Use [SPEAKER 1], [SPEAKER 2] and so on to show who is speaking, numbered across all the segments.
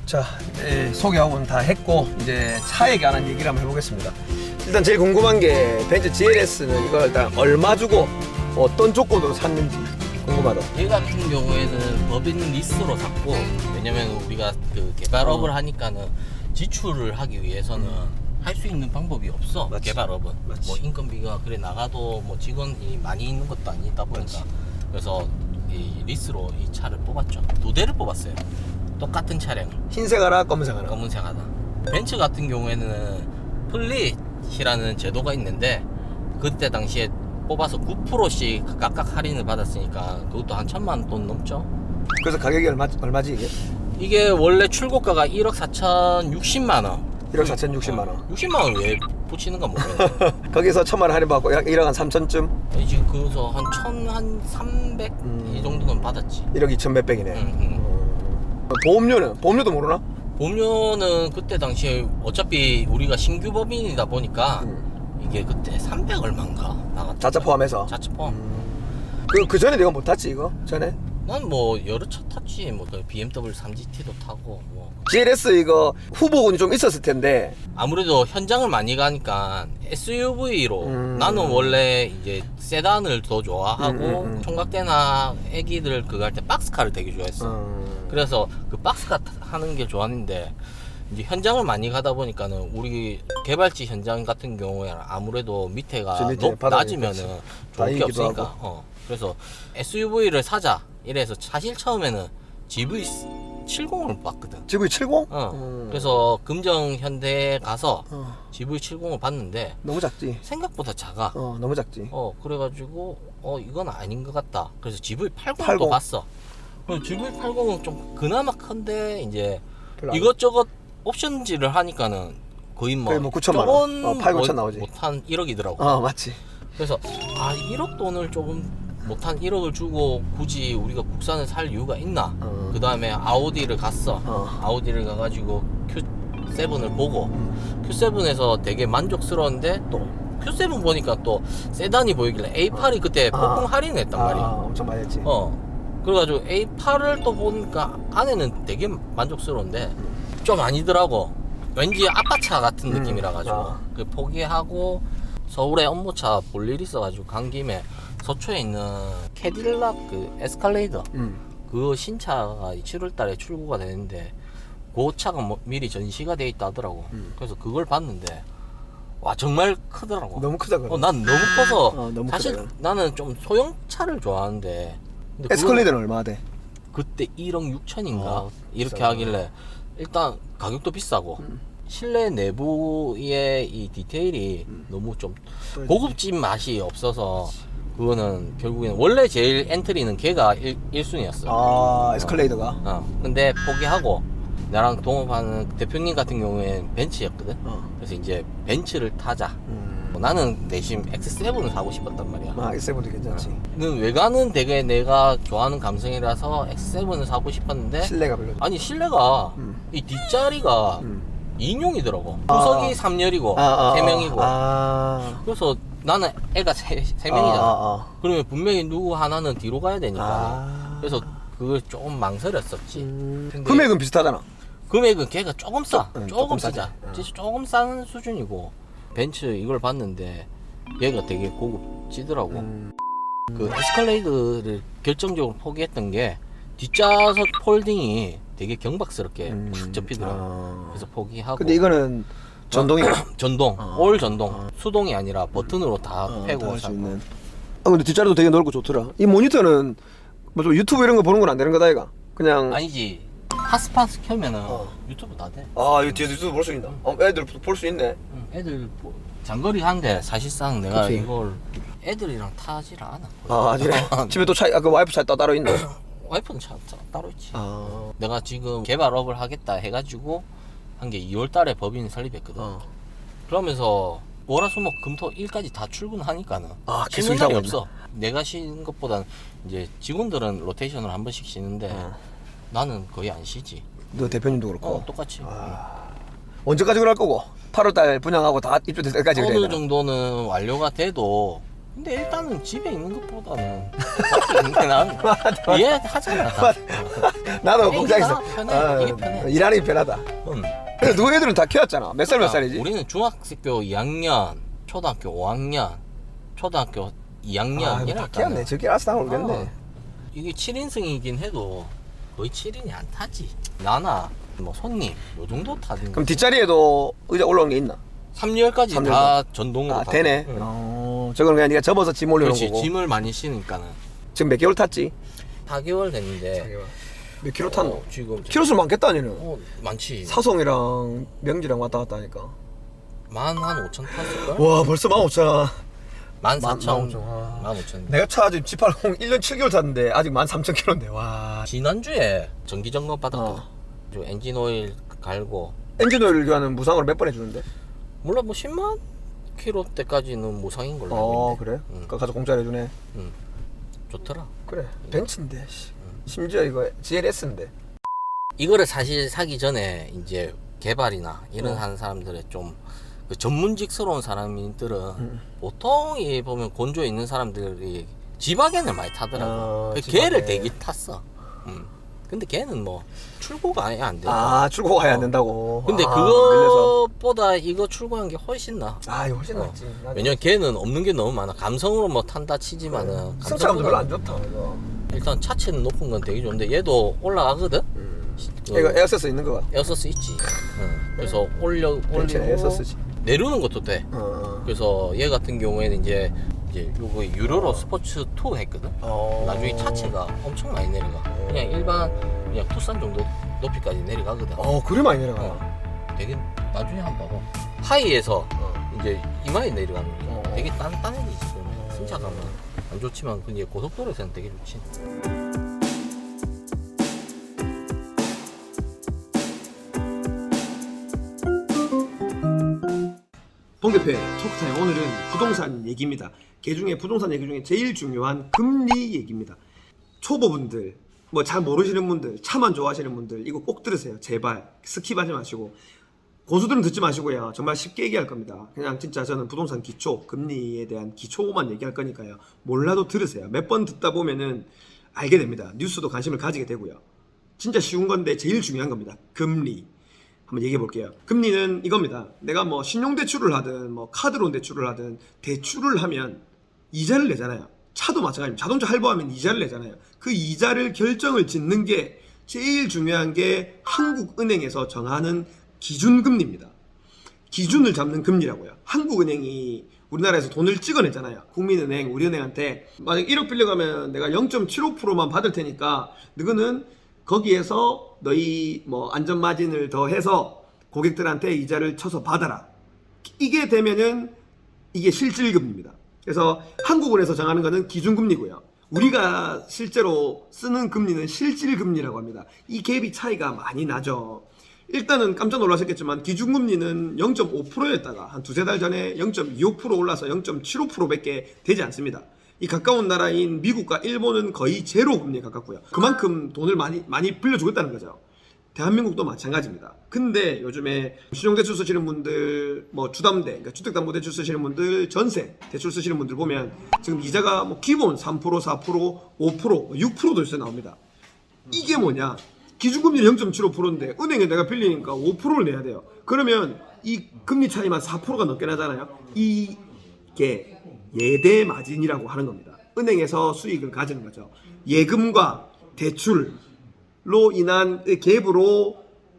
[SPEAKER 1] 자, 소개하고는 다 했고 이제 차에 관한 얘기를 한번 해보겠습니다. 일단 제일 궁금한 게 벤츠 GLS는 이걸 일단 얼마 주고 어떤 조건으로 샀는지 궁금하다.
[SPEAKER 2] 얘 같은 경우에는 법인 리스로 샀고, 왜냐면 우리가 그 개발업을 하니까는 지출을 하기 위해서는 할 수 있는 방법이 없어.
[SPEAKER 1] 맞지.
[SPEAKER 2] 개발업은
[SPEAKER 1] 맞지.
[SPEAKER 2] 뭐 인건비가 그래 나가도 뭐 직원이 많이 있는 것도 아니다 보니까.
[SPEAKER 1] 맞지.
[SPEAKER 2] 그래서 이 리스로 이 차를 뽑았죠. 2대를 뽑았어요. 똑같은 차량을.
[SPEAKER 1] 흰색 하나, 검은색 하나.
[SPEAKER 2] 검은색 하나. 벤츠 같은 경우에는 플릿이라는 제도가 있는데, 그때 당시에 뽑아서 9%씩 각각 할인을 받았으니까 그것도 한 1,000만 돈 넘죠.
[SPEAKER 1] 그래서 가격이 얼마지 이게?
[SPEAKER 2] 이게 원래 출고가가 1억 4,060만 원.
[SPEAKER 1] 1억 4,060만 원.
[SPEAKER 2] 60만 원 왜 붙이는가 모르겠네.
[SPEAKER 1] 거기서 1,000만 원 할인 받고 약 1억 한 3천쯤?
[SPEAKER 2] 지금 그래서 한 1,000, 한 300 이 정도는 받았지.
[SPEAKER 1] 1억 2천 몇백이네.
[SPEAKER 2] 응.
[SPEAKER 1] 보험료는? 보험료도 모르나?
[SPEAKER 2] 보험료는 그때 당시에 어차피 우리가 신규 법인이다 보니까 이게 그때 300 얼마인가 나갔다.
[SPEAKER 1] 자차 포함해서?
[SPEAKER 2] 자차 포함.
[SPEAKER 1] 그 전에 내가 못 탔지 이거? 전에?
[SPEAKER 2] 난 뭐 여러 차 탔지. 뭐 그 BMW 3GT도 타고 뭐.
[SPEAKER 1] GLS 이거 후보군이 좀 있었을 텐데
[SPEAKER 2] 아무래도 현장을 많이 가니까 SUV로 나는 원래 이제 세단을 더 좋아하고 총각대나 애기들 그거 할 때 박스카를 되게 좋아했어. 그래서 그 박스카 하는 게 좋았는데 이제 현장을 많이 가다 보니까는 우리 개발지 현장 같은 경우에 아무래도 밑에가
[SPEAKER 1] 밑에 바닥이
[SPEAKER 2] 낮으면은
[SPEAKER 1] 그렇지.
[SPEAKER 2] 좋을 게
[SPEAKER 1] 다이기도
[SPEAKER 2] 없으니까 그래서 SUV를 사자 이래서 사실 처음에는 GV70을 봤거든.
[SPEAKER 1] GV70?
[SPEAKER 2] 그래서 금정 현대에 가서 GV70을 봤는데
[SPEAKER 1] 너무 작지?
[SPEAKER 2] 생각보다 작아.
[SPEAKER 1] 너무 작지?
[SPEAKER 2] 그래가지고 이건 아닌 것 같다. 그래서 GV80도
[SPEAKER 1] 80.
[SPEAKER 2] 봤어. GV80은 좀 그나마 큰데 이제
[SPEAKER 1] 별로 안
[SPEAKER 2] 이것저것 옵션질을 하니까는 거의 뭐
[SPEAKER 1] 거의 뭐 9천만 원. 8, 9천 나오지.
[SPEAKER 2] 못한 1억이더라고.
[SPEAKER 1] 맞지.
[SPEAKER 2] 그래서 1억 돈을 조금 못한 1억을 주고 굳이 우리가 국산을 살 이유가 있나? 그 다음에 아우디를 갔어. 아우디를 가가지고 Q7을 보고 Q7에서 되게 만족스러운데 또 Q7 보니까 또 세단이 보이길래 A8이 그때 폭풍 할인했단 말이야.
[SPEAKER 1] 엄청 많이 했지.
[SPEAKER 2] 그래가지고 A8을 또 보니까 안에는 되게 만족스러운데 좀 아니더라고. 왠지 아빠차 같은 느낌이라 가지고 그 포기하고 서울에 업무차 볼 일 있어가지고 간 김에 서초에 있는 캐딜락 그 에스칼레이더 그 신차가 7월달에 출고가 되는데 그 차가 뭐 미리 전시가 돼 있다 하더라고. 그래서 그걸 봤는데 와 정말 크더라고.
[SPEAKER 1] 너무 크다 그래.
[SPEAKER 2] 난 너무 커서
[SPEAKER 1] 너무
[SPEAKER 2] 사실
[SPEAKER 1] 크다,
[SPEAKER 2] 나는 좀 소형차를 좋아하는데 근데
[SPEAKER 1] 에스컬레이터는 얼마나 돼?
[SPEAKER 2] 그때 1억 6천인가 이렇게
[SPEAKER 1] 비싸구나.
[SPEAKER 2] 하길래 일단 가격도 비싸고 실내 내부의 이 디테일이 너무 좀 고급진 맛이 없어서 그거는 결국에는 원래 제일 엔트리는 걔가 1순위였어.
[SPEAKER 1] 에스컬레이터가?
[SPEAKER 2] 근데 포기하고 나랑 동업하는 대표님 같은 경우에는 벤츠였거든. 그래서 이제 벤츠를 타자. 나는 내심 X7을 사고 싶었단 말이야.
[SPEAKER 1] X7도 괜찮지.
[SPEAKER 2] 외관은 되게 내가 좋아하는 감성이라서 X7을 사고 싶었는데
[SPEAKER 1] 실내가 별로.
[SPEAKER 2] 아니 실내가 이 뒷자리가 2인용이더라고. 구석이 3열이고 3명이고 그래서 나는 애가 3명이잖아. 그러면 분명히 누구 하나는 뒤로 가야 되니까 그래서 그걸 조금 망설였었지. 근데
[SPEAKER 1] 금액은 비슷하잖아.
[SPEAKER 2] 금액은 걔가 조금 싸. 조금
[SPEAKER 1] 조금
[SPEAKER 2] 싸자.
[SPEAKER 1] 싸지.
[SPEAKER 2] 진짜 조금 싼 수준이고 벤츠 이걸 봤는데 얘가 되게 고급지더라고. 그 에스컬레이드를 결정적으로 포기했던 게 뒷좌석 폴딩이 되게 경박스럽게 탁 접히더라고. 그래서 포기하고.
[SPEAKER 1] 근데 이거는 전동이야.
[SPEAKER 2] 전동, 올 전동. 수동이 아니라 버튼으로 다 패고
[SPEAKER 1] 할 수
[SPEAKER 2] 살
[SPEAKER 1] 있는. 근데 뒷자리도 되게 넓고 좋더라. 이 모니터는 뭐 좀 유튜브 이런 거 보는 건 안 되는 거다 이가. 그냥.
[SPEAKER 2] 아니지. 핫스팟 켜면은 유튜브 다 돼.
[SPEAKER 1] 이거 뒤에 유튜브 볼 수 있나? 애들 볼 수 있네.
[SPEAKER 2] 애들 장거리 하는데 사실상 내가
[SPEAKER 1] 그치.
[SPEAKER 2] 이걸 애들이랑 타질 않아.
[SPEAKER 1] 그래? 집에 또 그 와이프 차 따로 있나?
[SPEAKER 2] 와이프는 차 따로 있지. 내가 지금 개발업을 하겠다 해가지고 한 게 2월 달에 법인 설립했거든. 그러면서 월화수목 금토 일까지 다 출근하니까는
[SPEAKER 1] 계속
[SPEAKER 2] 쉬는
[SPEAKER 1] 일하고
[SPEAKER 2] 날이 없어. 내가 쉬는 것보단 이제 직원들은 로테이션을 한 번씩 쉬는데 나는 거의 안 쉬지.
[SPEAKER 1] 너 대표님도 그렇고.
[SPEAKER 2] 똑같이.
[SPEAKER 1] 언제까지 그럴 거고? 8월달 분양하고 다 입주될 때까지 그래야
[SPEAKER 2] 어느
[SPEAKER 1] 되나?
[SPEAKER 2] 정도는 완료가 돼도 근데 일단은 집에 있는 것보다는 밖에 있는 게 난 이해하잖아.
[SPEAKER 1] 나도
[SPEAKER 2] 이게
[SPEAKER 1] 공장에서
[SPEAKER 2] 편해. 이게 편해.
[SPEAKER 1] 일하는 게 편하다. 그래서 너희 애들은 다 키웠잖아. 몇 살 몇 살이지?
[SPEAKER 2] 우리는 중학교 2학년, 초등학교 5학년, 초등학교 2학년
[SPEAKER 1] 다 키웠네. 저기 알아서 다 모르겠네.
[SPEAKER 2] 이게 7인승이긴 해도 거의 7인이 안 타지. 나나 뭐 손님 요 정도 타는.
[SPEAKER 1] 그럼 뒷자리에도 의자 올라온 게 있나?
[SPEAKER 2] 3열까지
[SPEAKER 1] 3열
[SPEAKER 2] 다 전동으로
[SPEAKER 1] 아
[SPEAKER 2] 다
[SPEAKER 1] 되네.
[SPEAKER 2] 응.
[SPEAKER 1] 저건 그냥 네가 접어서 짐 올려놓은
[SPEAKER 2] 그렇지.
[SPEAKER 1] 거고.
[SPEAKER 2] 짐을 많이 싣으니까는.
[SPEAKER 1] 지금 몇 개월 탔지?
[SPEAKER 2] 4개월 됐는데
[SPEAKER 1] 몇 킬로 탔노?
[SPEAKER 2] 지금
[SPEAKER 1] 키로수 많겠다 니는.
[SPEAKER 2] 많지.
[SPEAKER 1] 사송이랑 명지랑 왔다 갔다 하니까.
[SPEAKER 2] 15,000 탔을걸?
[SPEAKER 1] 와 벌써 15,000.
[SPEAKER 2] 14,000.
[SPEAKER 1] 15,000.
[SPEAKER 2] 15,000.
[SPEAKER 1] 내가 차 지금 G80 1년 7개월 탔는데 아직 13,000km인데 와.
[SPEAKER 2] 지난주에 정기 점검 받았거든.
[SPEAKER 1] 어.
[SPEAKER 2] 저 엔진 오일 갈고
[SPEAKER 1] 엔진 오일 교환은 무상으로 몇 번 해주는데?
[SPEAKER 2] 몰라 뭐 10만 킬로 때까지는 무상인 걸로 알고 있는데.
[SPEAKER 1] 그래?
[SPEAKER 2] 응.
[SPEAKER 1] 그거 가서 공짜로 해주네.
[SPEAKER 2] 응. 좋더라.
[SPEAKER 1] 그래 벤츠인데 심지어 이거 GLS인데.
[SPEAKER 2] 이거를 사실 사기 전에 이제 개발이나 이런
[SPEAKER 1] 어.
[SPEAKER 2] 하는 사람들의 좀 그 전문직스러운 사람들은 보통 이 보면 건조에 있는 사람들이 지바겐을 많이 타더라고. 그
[SPEAKER 1] 지바겐.
[SPEAKER 2] 걔를 되게 탔어. 근데 걔는 뭐 출고가 아예 안 돼.
[SPEAKER 1] 출고가 아예 안 된다고.
[SPEAKER 2] 근데
[SPEAKER 1] 밀려서.
[SPEAKER 2] 그것보다 이거 출고한 게 훨씬 나.
[SPEAKER 1] 이거 훨씬 낫지.
[SPEAKER 2] 왜냐면 걔는 없는 게 너무 많아. 감성으로 뭐 탄다 치지만은
[SPEAKER 1] 승차감도 별로 안 좋다 이거.
[SPEAKER 2] 일단 차체는 높은 건 되게 좋은데 얘도 올라가거든.
[SPEAKER 1] 이거 에어서스 있는 거 같아.
[SPEAKER 2] 에어서스 있지. 그래서 올리고
[SPEAKER 1] 에어서스지.
[SPEAKER 2] 내려오는 것도 돼. 그래서 얘 같은 경우에는 이제 요거 유로로 스포츠 2 했거든. 나중에 차체가 엄청 많이 내려가. 그냥 일반 그냥 투싼 정도 높이까지 내려가거든.
[SPEAKER 1] 그래 많이 내려가.
[SPEAKER 2] 되게 나중에 한번 봐봐. 하이에서 이제 이마에 내려가는 게 되게 단단해지지. 승차감은 안 좋지만 근데 고속도로에서는 되게 좋지.
[SPEAKER 1] 동대표의 토크타임. 오늘은 부동산 얘기입니다. 개중에 부동산 얘기 중에 제일 중요한 금리 얘기입니다. 초보분들, 뭐 잘 모르시는 분들, 차만 좋아하시는 분들 이거 꼭 들으세요. 제발 스킵하지 마시고. 고수들은 듣지 마시고요. 정말 쉽게 얘기할 겁니다. 그냥 진짜 저는 부동산 기초, 금리에 대한 기초만 얘기할 거니까요. 몰라도 들으세요. 몇 번 듣다 보면은 알게 됩니다. 뉴스도 관심을 가지게 되고요. 진짜 쉬운 건데 제일 중요한 겁니다. 금리. 한번 얘기해 볼게요. 금리는 이겁니다. 내가 뭐 신용대출을 하든 뭐 카드론 대출을 하든 대출을 하면 이자를 내잖아요. 차도 마찬가지입니다. 자동차 할부하면 이자를 내잖아요. 그 이자를 결정을 짓는 게 제일 중요한 게 한국은행에서 정하는 기준금리입니다. 기준을 잡는 금리라고요. 한국은행이 우리나라에서 돈을 찍어냈잖아요. 국민은행, 우리은행한테 만약 1억 빌려가면 내가 0.75%만 받을 테니까 너는 거기에서 너희 뭐 안전마진을 더해서 고객들한테 이자를 쳐서 받아라. 이게 되면은 이게 실질금리입니다. 그래서 한국은행에서 정하는 거는 기준금리고요. 우리가 실제로 쓰는 금리는 실질금리라고 합니다. 이 갭이 차이가 많이 나죠. 일단은 깜짝 놀라셨겠지만 기준금리는 0.5%였다가 한 두세 달 전에 0.25% 올라서 0.75%밖에 되지 않습니다. 이 가까운 나라인 미국과 일본은 거의 제로 금리에 가깝고요. 그만큼 돈을 많이 빌려주겠다는 거죠. 대한민국도 마찬가지입니다. 근데 요즘에 신용대출 쓰시는 분들, 뭐 주담대, 그러니까 주택담보대출 쓰시는 분들, 전세 대출 쓰시는 분들 보면 지금 이자가 뭐 기본 3%, 4%, 5%, 6%도 요새 나옵니다. 이게 뭐냐? 기준금리는 0.75%인데 은행에 내가 빌리니까 5%를 내야 돼요. 그러면 이 금리 차이만 4%가 넘게 나잖아요. 이게 예대 마진이라고 하는 겁니다. 은행에서 수익을 가지는 거죠. 예금과 대출로 인한 갭으로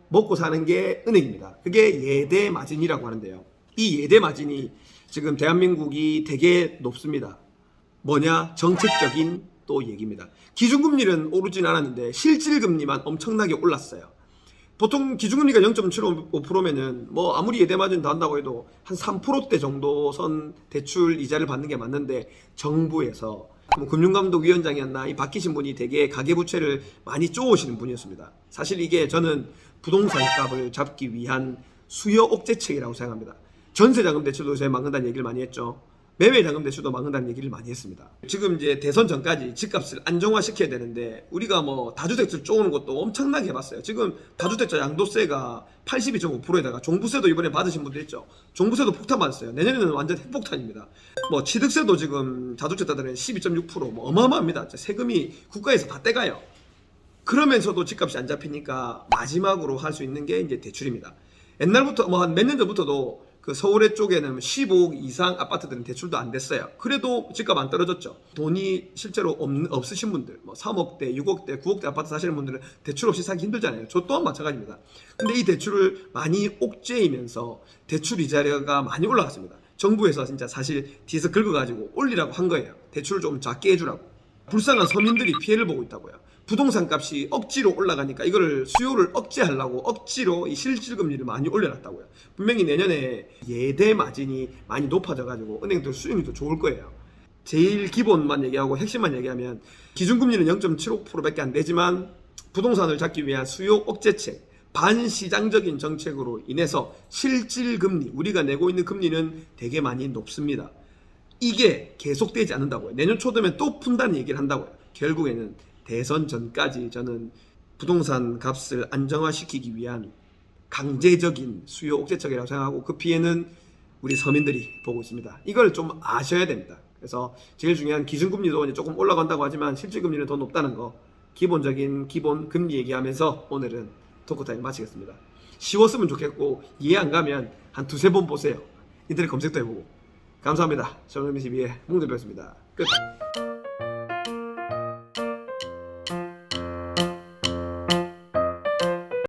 [SPEAKER 1] 먹고 사는 게 은행입니다. 그게 예대 마진이라고 하는데요. 이 예대 마진이 지금 대한민국이 되게 높습니다. 뭐냐? 정책적인 또 얘기입니다. 기준금리는 오르진 않았는데 실질금리만 엄청나게 올랐어요. 보통 기준금리가 0.75%면은 뭐 아무리 예대마진 더 한다고 해도 한 3%대 정도 선 대출 이자를 받는 게 맞는데 정부에서 금융감독위원장이었나 이 바뀌신 분이 되게 가계부채를 많이 쪼으시는 분이었습니다. 사실 이게 저는 부동산 값을 잡기 위한 수요 억제책이라고 생각합니다. 전세자금 대출도 요새 막는다는 얘기를 많이 했죠. 매매자금 대출도 막는다는 얘기를 많이 했습니다. 지금 이제 대선 전까지 집값을 안정화시켜야 되는데 우리가 뭐 다주택들 쪼는 것도 엄청나게 해봤어요. 지금 다주택자 양도세가 82.5%에다가 종부세도 이번에 받으신 분들 있죠. 종부세도 폭탄 받았어요. 내년에는 완전 핵폭탄입니다. 뭐 취득세도 지금 다주택자들은 12.6%, 뭐 어마어마합니다. 세금이 국가에서 다 떼가요. 그러면서도 집값이 안 잡히니까 마지막으로 할 수 있는 게 이제 대출입니다. 옛날부터 뭐 한 몇 년 전부터도 그 서울의 쪽에는 15억 이상 아파트들은 대출도 안 됐어요. 그래도 집값 안 떨어졌죠. 돈이 실제로 없으신 분들, 뭐 3억대, 6억대, 9억대 아파트 사시는 분들은 대출 없이 사기 힘들잖아요. 저 또한 마찬가지입니다. 근데 이 대출을 많이 옥죄이면서 대출 이자료가 많이 올라갔습니다. 정부에서 진짜 사실 뒤에서 긁어가지고 올리라고 한 거예요. 대출을 좀 작게 해주라고. 불쌍한 서민들이 피해를 보고 있다고요. 부동산 값이 억지로 올라가니까 이거를 수요를 억제하려고 억지로 이 실질금리를 많이 올려놨다고요. 분명히 내년에 예대 마진이 많이 높아져가지고 은행들 수익률도 좋을 거예요. 제일 기본만 얘기하고 핵심만 얘기하면 기준금리는 0.75%밖에 안 되지만 부동산을 잡기 위한 수요 억제책, 반시장적인 정책으로 인해서 실질금리, 우리가 내고 있는 금리는 되게 많이 높습니다. 이게 계속되지 않는다고요. 내년 초 되면 또 푼다는 얘기를 한다고요. 결국에는 대선 전까지 저는 부동산 값을 안정화시키기 위한 강제적인 수요 억제책이라고 생각하고 그 피해는 우리 서민들이 보고 있습니다. 이걸 좀 아셔야 됩니다. 그래서 제일 중요한 기준금리도 이제 조금 올라간다고 하지만 실질금리는 더 높다는 거, 기본적인 기본 금리 얘기하면서 오늘은 토크타임 마치겠습니다. 쉬웠으면 좋겠고 이해 안 가면 한 두세 번 보세요. 인터넷 검색도 해보고. 감사합니다. 정영민TV의 몽대표였습니다. 끝.